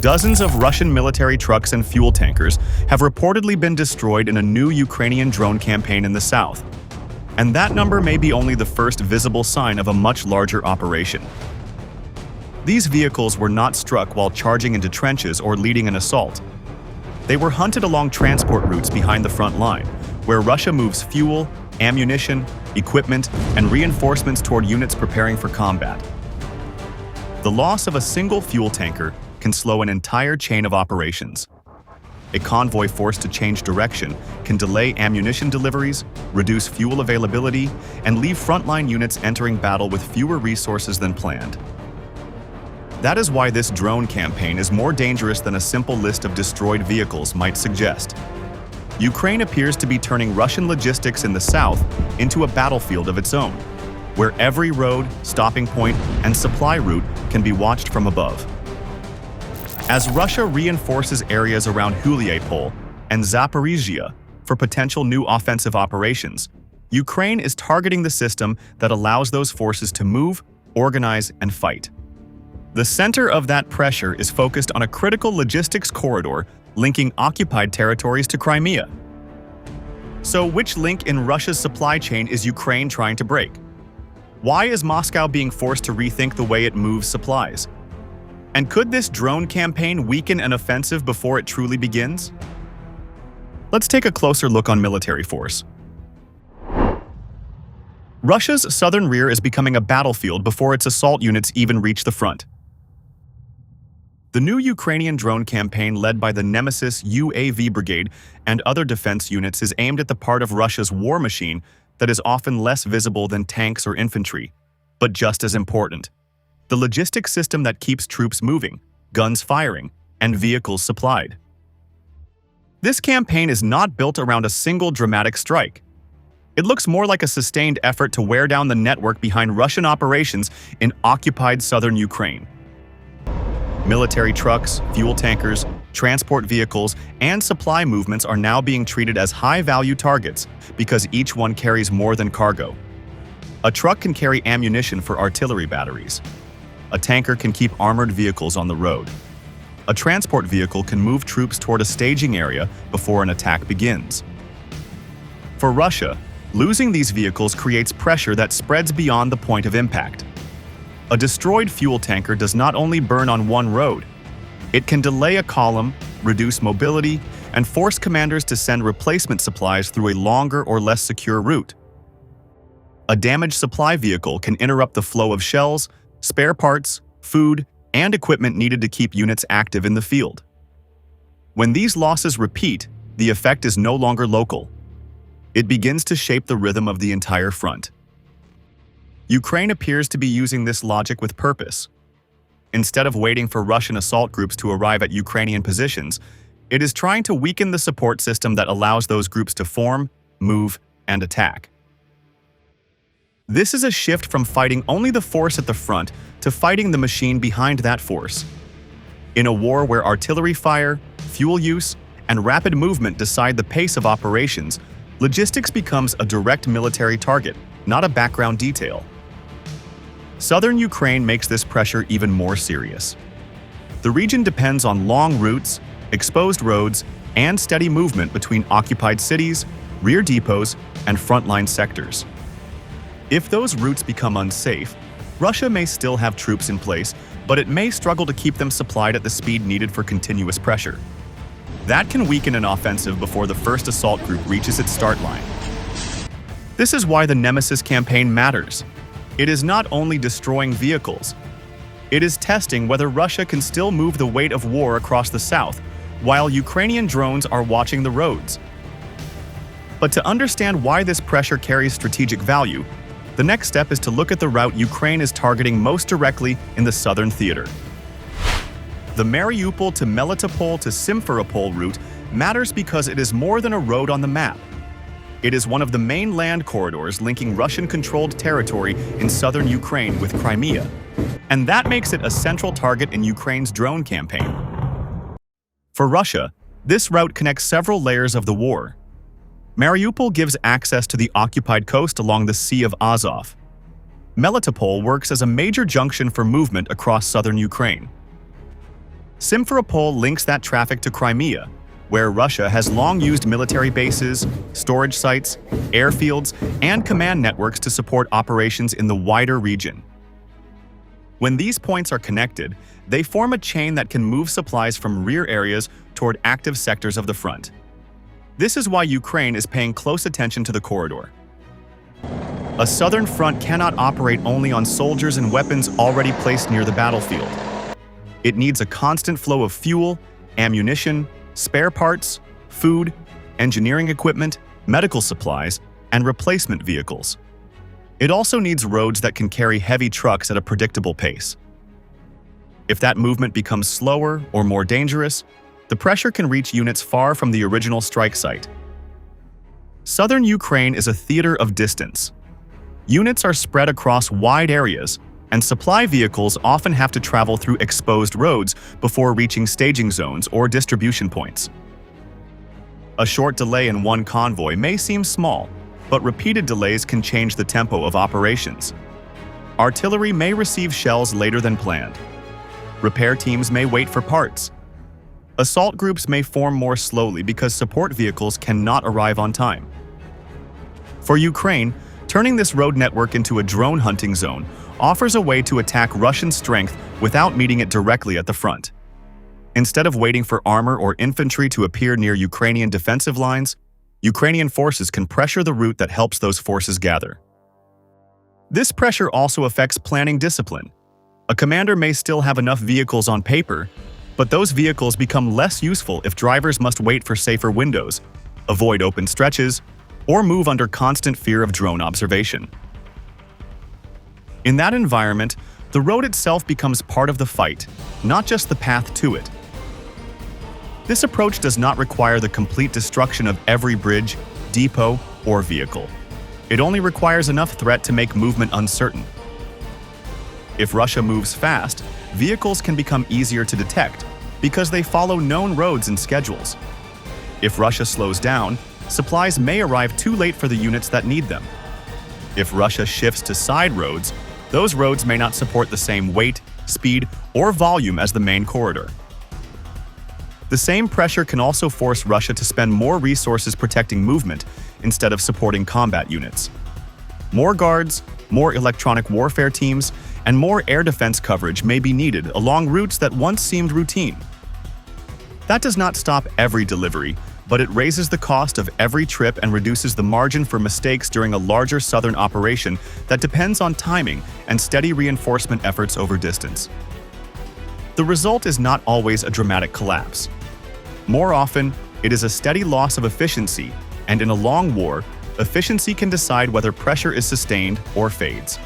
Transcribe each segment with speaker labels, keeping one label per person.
Speaker 1: Dozens of Russian military trucks and fuel tankers have reportedly been destroyed in a new Ukrainian drone campaign in the south. And that number may be only the first visible sign of a much larger operation. These vehicles were not struck while charging into trenches or leading an assault. They were hunted along transport routes behind the front line, where Russia moves fuel, ammunition, equipment, and reinforcements toward units preparing for combat. The loss of a single fuel tanker can slow an entire chain of operations. A convoy forced to change direction can delay ammunition deliveries, reduce fuel availability, and leave frontline units entering battle with fewer resources than planned. That is why this drone campaign is more dangerous than a simple list of destroyed vehicles might suggest. Ukraine appears to be turning Russian logistics in the south into a battlefield of its own, where every road, stopping point, and supply route can be watched from above. As Russia reinforces areas around Mariupol and Zaporizhzhia for potential new offensive operations, Ukraine is targeting the system that allows those forces to move, organize, and fight. The center of that pressure is focused on a critical logistics corridor linking occupied territories to Crimea. So which link in Russia's supply chain is Ukraine trying to break? Why is Moscow being forced to rethink the way it moves supplies? And could this drone campaign weaken an offensive before it truly begins? Let's take a closer look on military force. Russia's southern rear is becoming a battlefield before its assault units even reach the front. The new Ukrainian drone campaign led by the Nemesis UAV brigade and other defense units is aimed at the part of Russia's war machine that is often less visible than tanks or infantry, but just as important: the logistics system that keeps troops moving, guns firing, and vehicles supplied. This campaign is not built around a single dramatic strike. It looks more like a sustained effort to wear down the network behind Russian operations in occupied southern Ukraine. Military trucks, fuel tankers, transport vehicles, and supply movements are now being treated as high-value targets because each one carries more than cargo. A truck can carry ammunition for artillery batteries. A tanker can keep armored vehicles on the road. A transport vehicle can move troops toward a staging area before an attack begins. For Russia, losing these vehicles creates pressure that spreads beyond the point of impact. A destroyed fuel tanker does not only burn on one road. It can delay a column, reduce mobility, and force commanders to send replacement supplies through a longer or less secure route. A damaged supply vehicle can interrupt the flow of shells, spare parts, food, and equipment needed to keep units active in the field. When these losses repeat, the effect is no longer local. It begins to shape the rhythm of the entire front. Ukraine appears to be using this logic with purpose. Instead of waiting for Russian assault groups to arrive at Ukrainian positions, it is trying to weaken the support system that allows those groups to form, move, and attack. This is a shift from fighting only the force at the front to fighting the machine behind that force. In a war where artillery fire, fuel use, and rapid movement decide the pace of operations, logistics becomes a direct military target, not a background detail. Southern Ukraine makes this pressure even more serious. The region depends on long routes, exposed roads, and steady movement between occupied cities, rear depots, and frontline sectors. If those routes become unsafe, Russia may still have troops in place, but it may struggle to keep them supplied at the speed needed for continuous pressure. That can weaken an offensive before the first assault group reaches its start line. This is why the Nemesis campaign matters. It is not only destroying vehicles. It is testing whether Russia can still move the weight of war across the south, while Ukrainian drones are watching the roads. But to understand why this pressure carries strategic value, the next step is to look at the route Ukraine is targeting most directly in the southern theater. The Mariupol to Melitopol to Simferopol route matters because it is more than a road on the map. It is one of the main land corridors linking Russian-controlled territory in southern Ukraine with Crimea, and that makes it a central target in Ukraine's drone campaign. For Russia, this route connects several layers of the war. Mariupol gives access to the occupied coast along the Sea of Azov. Melitopol works as a major junction for movement across southern Ukraine. Simferopol links that traffic to Crimea, where Russia has long used military bases, storage sites, airfields, and command networks to support operations in the wider region. When these points are connected, they form a chain that can move supplies from rear areas toward active sectors of the front. This is why Ukraine is paying close attention to the corridor. A southern front cannot operate only on soldiers and weapons already placed near the battlefield. It needs a constant flow of fuel, ammunition, spare parts, food, engineering equipment, medical supplies, and replacement vehicles. It also needs roads that can carry heavy trucks at a predictable pace. If that movement becomes slower or more dangerous, the pressure can reach units far from the original strike site. Southern Ukraine is a theater of distance. Units are spread across wide areas, and supply vehicles often have to travel through exposed roads before reaching staging zones or distribution points. A short delay in one convoy may seem small, but repeated delays can change the tempo of operations. Artillery may receive shells later than planned. Repair teams may wait for parts. Assault groups may form more slowly because support vehicles cannot arrive on time. For Ukraine, turning this road network into a drone hunting zone offers a way to attack Russian strength without meeting it directly at the front. Instead of waiting for armor or infantry to appear near Ukrainian defensive lines, Ukrainian forces can pressure the route that helps those forces gather. This pressure also affects planning discipline. A commander may still have enough vehicles on paper, but those vehicles become less useful if drivers must wait for safer windows, avoid open stretches, or move under constant fear of drone observation. In that environment, the road itself becomes part of the fight, not just the path to it. This approach does not require the complete destruction of every bridge, depot, or vehicle. It only requires enough threat to make movement uncertain. If Russia moves fast, vehicles can become easier to detect because they follow known roads and schedules. If Russia slows down, supplies may arrive too late for the units that need them. If Russia shifts to side roads, those roads may not support the same weight, speed, or volume as the main corridor. The same pressure can also force Russia to spend more resources protecting movement instead of supporting combat units. More guards, more electronic warfare teams, and more air defense coverage may be needed along routes that once seemed routine. That does not stop every delivery, but it raises the cost of every trip and reduces the margin for mistakes during a larger southern operation that depends on timing and steady reinforcement efforts over distance. The result is not always a dramatic collapse. More often, it is a steady loss of efficiency, and in a long war, efficiency can decide whether pressure is sustained or fades.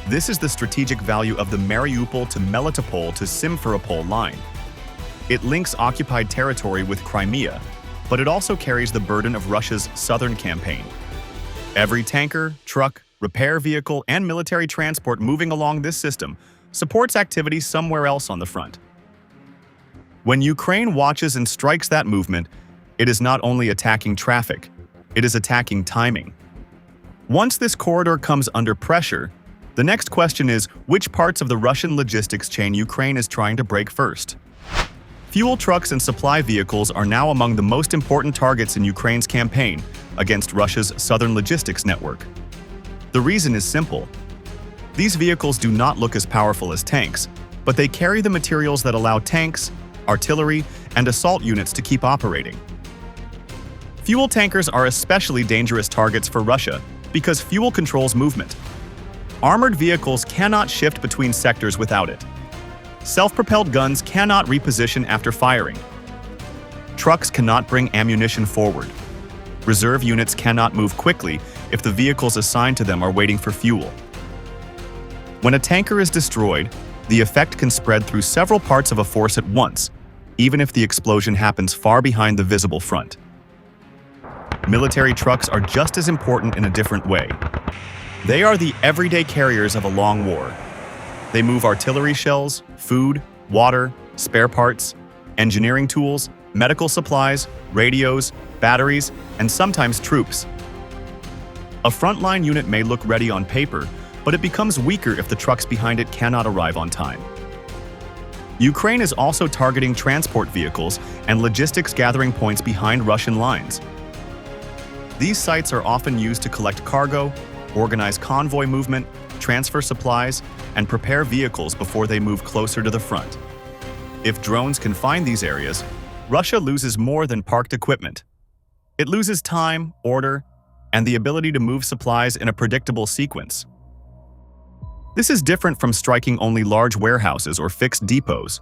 Speaker 1: This is the strategic value of the Mariupol to Melitopol to Simferopol line. It links occupied territory with Crimea, but it also carries the burden of Russia's southern campaign. Every tanker, truck, repair vehicle, and military transport moving along this system supports activity somewhere else on the front. When Ukraine watches and strikes that movement, it is not only attacking traffic, it is attacking timing. Once this corridor comes under pressure, the next question is which parts of the Russian logistics chain Ukraine is trying to break first. Fuel trucks and supply vehicles are now among the most important targets in Ukraine's campaign against Russia's southern logistics network. The reason is simple. These vehicles do not look as powerful as tanks, but they carry the materials that allow tanks, artillery, and assault units to keep operating. Fuel tankers are especially dangerous targets for Russia because fuel controls movement. Armored vehicles cannot shift between sectors without it. Self-propelled guns cannot reposition after firing. Trucks cannot bring ammunition forward. Reserve units cannot move quickly if the vehicles assigned to them are waiting for fuel. When a tanker is destroyed, the effect can spread through several parts of a force at once, even if the explosion happens far behind the visible front. Military trucks are just as important in a different way. They are the everyday carriers of a long war. They move artillery shells, food, water, spare parts, engineering tools, medical supplies, radios, batteries, and sometimes troops. A frontline unit may look ready on paper, but it becomes weaker if the trucks behind it cannot arrive on time. Ukraine is also targeting transport vehicles and logistics gathering points behind Russian lines. These sites are often used to collect cargo, organize convoy movement, transfer supplies, and prepare vehicles before they move closer to the front. If drones can find these areas, Russia loses more than parked equipment. It loses time, order, and the ability to move supplies in a predictable sequence. This is different from striking only large warehouses or fixed depots.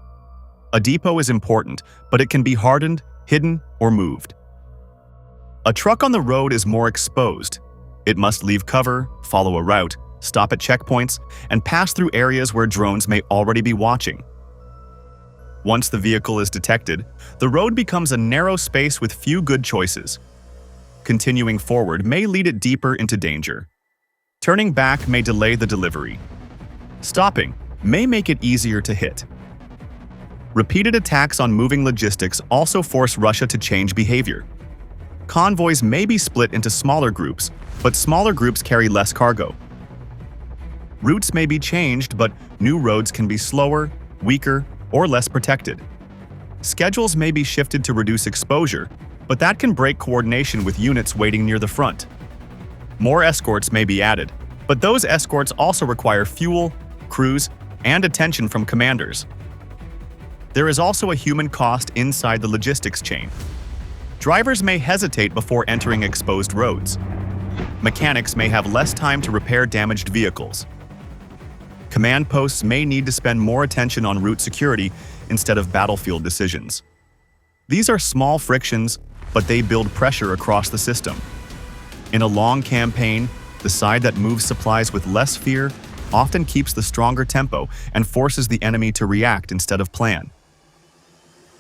Speaker 1: A depot is important, but it can be hardened, hidden, or moved. A truck on the road is more exposed. It must leave cover, follow a route, stop at checkpoints, and pass through areas where drones may already be watching. Once the vehicle is detected, the road becomes a narrow space with few good choices. Continuing forward may lead it deeper into danger. Turning back may delay the delivery. Stopping may make it easier to hit. Repeated attacks on moving logistics also force Russia to change behavior. Convoys may be split into smaller groups, but smaller groups carry less cargo. Routes may be changed, but new roads can be slower, weaker, or less protected. Schedules may be shifted to reduce exposure, but that can break coordination with units waiting near the front. More escorts may be added, but those escorts also require fuel, crews, and attention from commanders. There is also a human cost inside the logistics chain. Drivers may hesitate before entering exposed roads. Mechanics may have less time to repair damaged vehicles. Command posts may need to spend more attention on route security instead of battlefield decisions. These are small frictions, but they build pressure across the system. In a long campaign, the side that moves supplies with less fear often keeps the stronger tempo and forces the enemy to react instead of plan.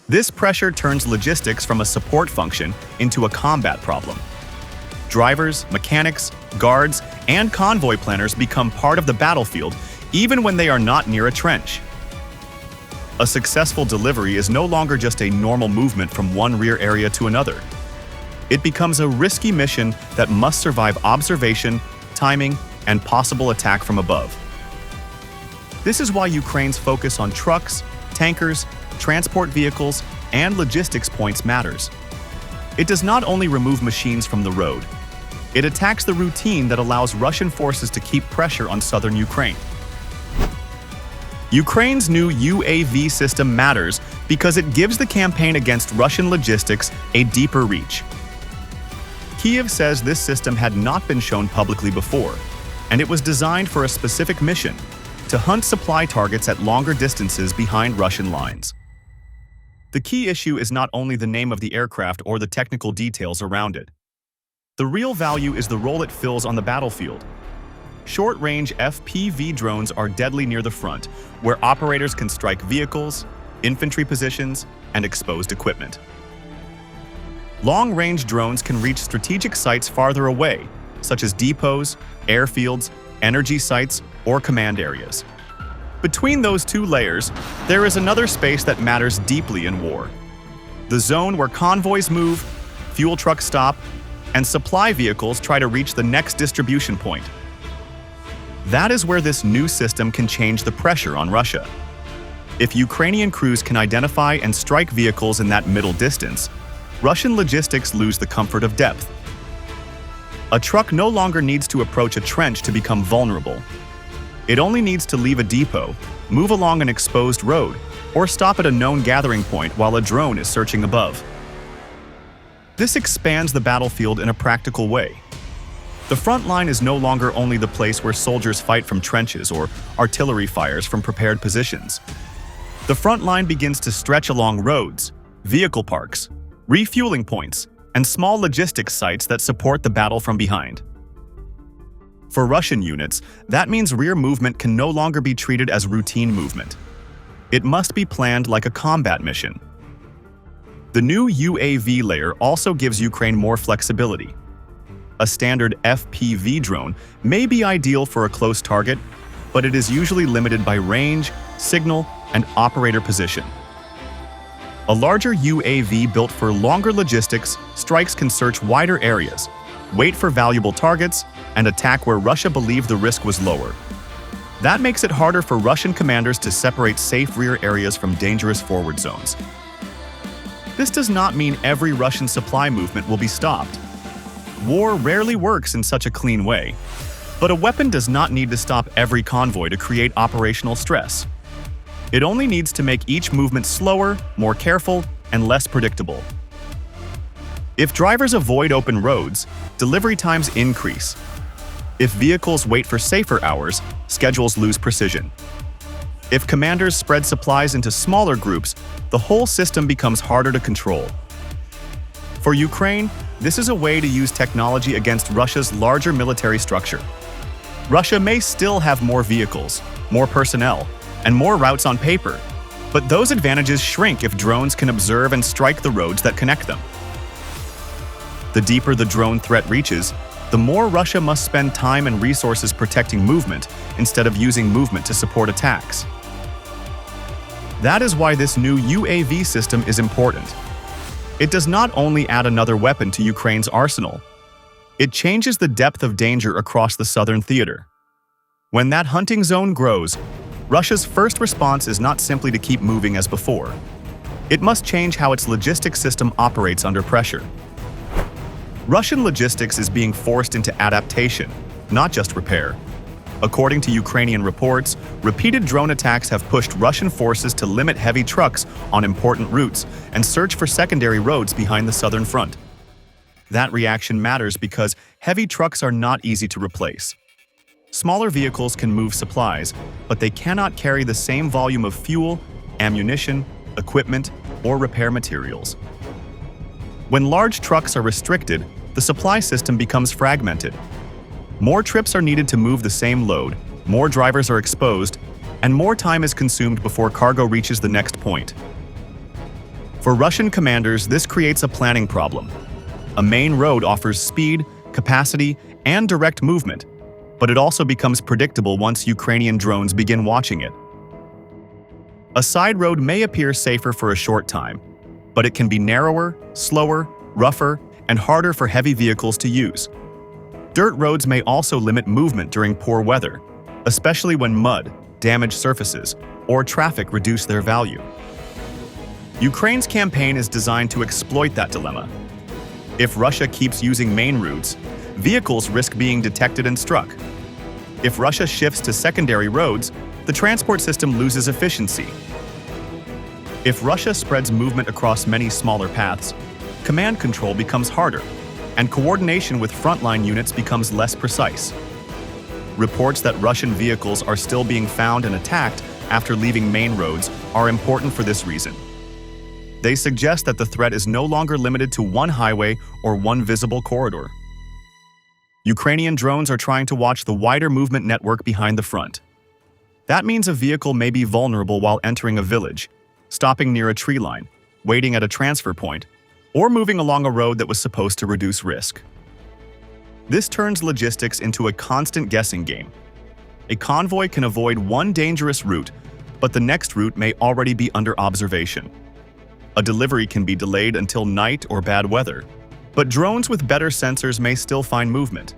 Speaker 1: This pressure turns logistics from a support function into a combat problem. Drivers, mechanics, guards, and convoy planners become part of the battlefield even when they are not near a trench. A successful delivery is no longer just a normal movement from one rear area to another. It becomes a risky mission that must survive observation, timing, and possible attack from above. This is why Ukraine's focus on trucks, tankers, transport vehicles, and logistics points matters. It does not only remove machines from the road, it attacks the routine that allows Russian forces to keep pressure on southern Ukraine. Ukraine's new UAV system matters because it gives the campaign against Russian logistics a deeper reach. Kyiv says this system had not been shown publicly before, and it was designed for a specific mission: to hunt supply targets at longer distances behind Russian lines. The key issue is not only the name of the aircraft or the technical details around it. The real value is the role it fills on the battlefield. Short-range FPV drones are deadly near the front, where operators can strike vehicles, infantry positions, and exposed equipment. Long-range drones can reach strategic sites farther away, such as depots, airfields, energy sites, or command areas. Between those two layers, there is another space that matters deeply in war: the zone where convoys move, fuel trucks stop, and supply vehicles try to reach the next distribution point. That is where this new system can change the pressure on Russia. If Ukrainian crews can identify and strike vehicles in that middle distance, Russian logistics lose the comfort of depth. A truck no longer needs to approach a trench to become vulnerable. It only needs to leave a depot, move along an exposed road, or stop at a known gathering point while a drone is searching above. This expands the battlefield in a practical way. The front line is no longer only the place where soldiers fight from trenches or artillery fires from prepared positions. The front line begins to stretch along roads, vehicle parks, refueling points, and small logistics sites that support the battle from behind. For Russian units, that means rear movement can no longer be treated as routine movement. It must be planned like a combat mission. The new UAV layer also gives Ukraine more flexibility. A standard FPV drone may be ideal for a close target, but it is usually limited by range, signal, and operator position. A larger UAV built for longer logistics strikes can search wider areas, wait for valuable targets, and attack where Russia believed the risk was lower. That makes it harder for Russian commanders to separate safe rear areas from dangerous forward zones. This does not mean every Russian supply movement will be stopped. War rarely works in such a clean way, but a weapon does not need to stop every convoy to create operational stress. It only needs to make each movement slower, more careful, and less predictable. If drivers avoid open roads, delivery times increase. If vehicles wait for safer hours, schedules lose precision. If commanders spread supplies into smaller groups, the whole system becomes harder to control. For Ukraine, this is a way to use technology against Russia's larger military structure. Russia may still have more vehicles, more personnel, and more routes on paper, but those advantages shrink if drones can observe and strike the roads that connect them. The deeper the drone threat reaches, the more Russia must spend time and resources protecting movement instead of using movement to support attacks. That is why this new UAV system is important. It does not only add another weapon to Ukraine's arsenal, it changes the depth of danger across the southern theater. When that hunting zone grows, Russia's first response is not simply to keep moving as before. It must change how its logistics system operates under pressure. Russian logistics is being forced into adaptation, not just repair. According to Ukrainian reports, repeated drone attacks have pushed Russian forces to limit heavy trucks on important routes and search for secondary roads behind the southern front. That reaction matters because heavy trucks are not easy to replace. Smaller vehicles can move supplies, but they cannot carry the same volume of fuel, ammunition, equipment, or repair materials. When large trucks are restricted, the supply system becomes fragmented. More trips are needed to move the same load, more drivers are exposed, and more time is consumed before cargo reaches the next point. For Russian commanders, this creates a planning problem. A main road offers speed, capacity, and direct movement, but it also becomes predictable once Ukrainian drones begin watching it. A side road may appear safer for a short time, but it can be narrower, slower, rougher, and harder for heavy vehicles to use. Dirt roads may also limit movement during poor weather, especially when mud, damaged surfaces, or traffic reduce their value. Ukraine's campaign is designed to exploit that dilemma. If Russia keeps using main routes, vehicles risk being detected and struck. If Russia shifts to secondary roads, the transport system loses efficiency. If Russia spreads movement across many smaller paths, command control becomes harder, and coordination with frontline units becomes less precise. Reports that Russian vehicles are still being found and attacked after leaving main roads are important for this reason. They suggest that the threat is no longer limited to one highway or one visible corridor. Ukrainian drones are trying to watch the wider movement network behind the front. That means a vehicle may be vulnerable while entering a village, stopping near a tree line, waiting at a transfer point, or moving along a road that was supposed to reduce risk. This turns logistics into a constant guessing game. A convoy can avoid one dangerous route, but the next route may already be under observation. A delivery can be delayed until night or bad weather, but drones with better sensors may still find movement.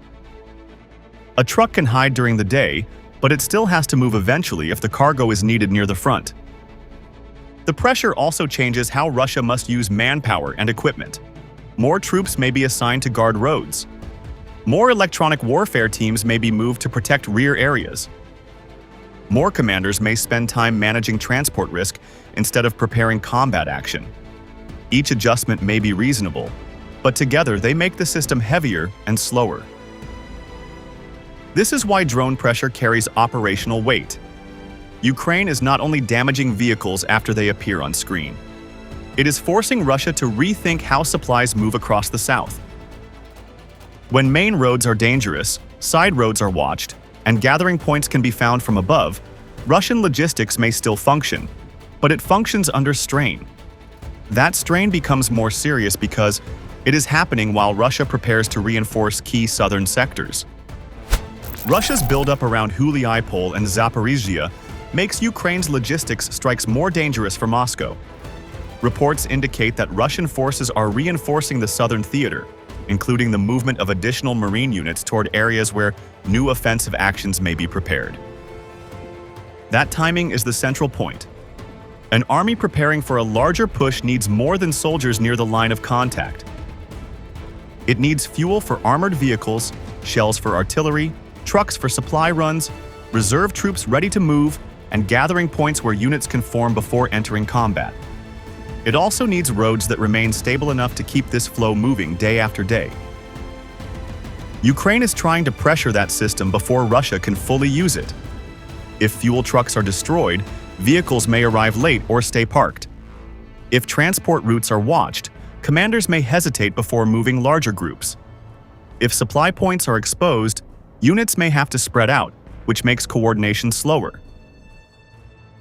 Speaker 1: A truck can hide during the day, but it still has to move eventually if the cargo is needed near the front. The pressure also changes how Russia must use manpower and equipment. More troops may be assigned to guard roads. More electronic warfare teams may be moved to protect rear areas. More commanders may spend time managing transport risk instead of preparing combat action. Each adjustment may be reasonable, but together they make the system heavier and slower. This is why drone pressure carries operational weight. Ukraine is not only damaging vehicles after they appear on screen. It is forcing Russia to rethink how supplies move across the south. When main roads are dangerous, side roads are watched, and gathering points can be found from above, Russian logistics may still function, but it functions under strain. That strain becomes more serious because it is happening while Russia prepares to reinforce key southern sectors. Russia's buildup around Huliaipol and Zaporizhzhia makes Ukraine's logistics strikes more dangerous for Moscow. Reports indicate that Russian forces are reinforcing the southern theater, including the movement of additional marine units toward areas where new offensive actions may be prepared. That timing is the central point. An army preparing for a larger push needs more than soldiers near the line of contact. It needs fuel for armored vehicles, shells for artillery, trucks for supply runs, reserve troops ready to move, and gathering points where units can form before entering combat. It also needs roads that remain stable enough to keep this flow moving day after day. Ukraine is trying to pressure that system before Russia can fully use it. If fuel trucks are destroyed, vehicles may arrive late or stay parked. If transport routes are watched, commanders may hesitate before moving larger groups. If supply points are exposed, units may have to spread out, which makes coordination slower.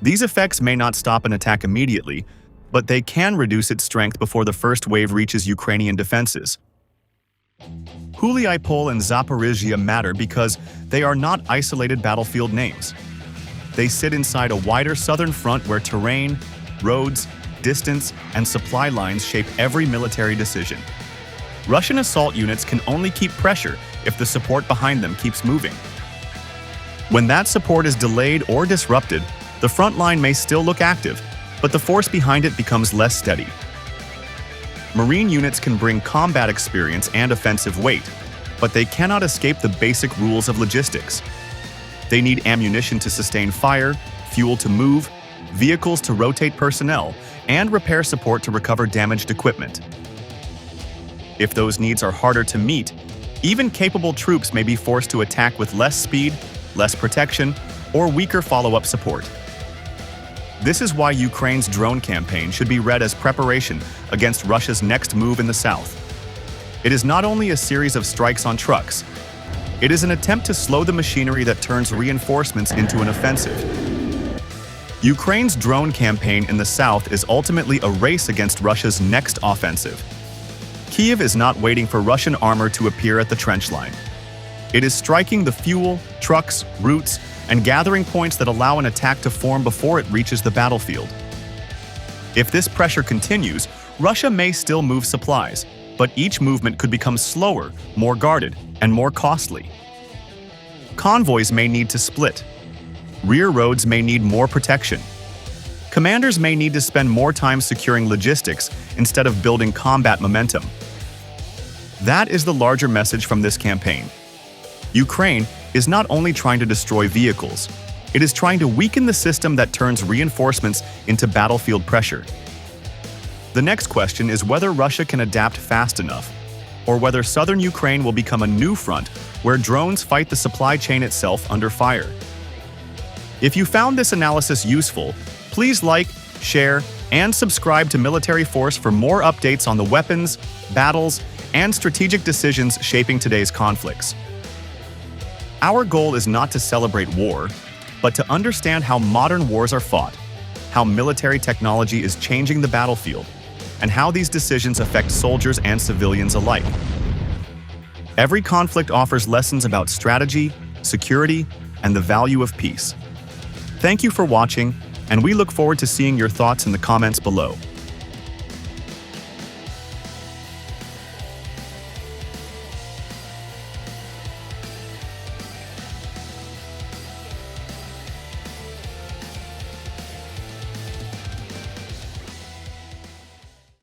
Speaker 1: These effects may not stop an attack immediately, but they can reduce its strength before the first wave reaches Ukrainian defenses. Huliaipol and Zaporizhia matter because they are not isolated battlefield names. They sit inside a wider southern front where terrain, roads, distance, and supply lines shape every military decision. Russian assault units can only keep pressure if the support behind them keeps moving. When that support is delayed or disrupted, the front line may still look active, but the force behind it becomes less steady. Marine units can bring combat experience and offensive weight, but they cannot escape the basic rules of logistics. They need ammunition to sustain fire, fuel to move, vehicles to rotate personnel, and repair support to recover damaged equipment. If those needs are harder to meet, even capable troops may be forced to attack with less speed, less protection, or weaker follow-up support. This is why Ukraine's drone campaign should be read as preparation against Russia's next move in the south. It is not only a series of strikes on trucks, it is an attempt to slow the machinery that turns reinforcements into an offensive. Ukraine's drone campaign in the south is ultimately a race against Russia's next offensive. Kyiv is not waiting for Russian armor to appear at the trench line. It is striking the fuel, trucks, routes, and gathering points that allow an attack to form before it reaches the battlefield. If this pressure continues, Russia may still move supplies, but each movement could become slower, more guarded, and more costly. Convoys may need to split. Rear roads may need more protection. Commanders may need to spend more time securing logistics instead of building combat momentum. That is the larger message from this campaign. Ukraine is not only trying to destroy vehicles, it is trying to weaken the system that turns reinforcements into battlefield pressure. The next question is whether Russia can adapt fast enough, or whether southern Ukraine will become a new front where drones fight the supply chain itself under fire. If you found this analysis useful, please like, share, and subscribe to Military Force for more updates on the weapons, battles, and strategic decisions shaping today's conflicts. Our goal is not to celebrate war, but to understand how modern wars are fought, how military technology is changing the battlefield, and how these decisions affect soldiers and civilians alike. Every conflict offers lessons about strategy, security, and the value of peace. Thank you for watching, and we look forward to seeing your thoughts in the comments below.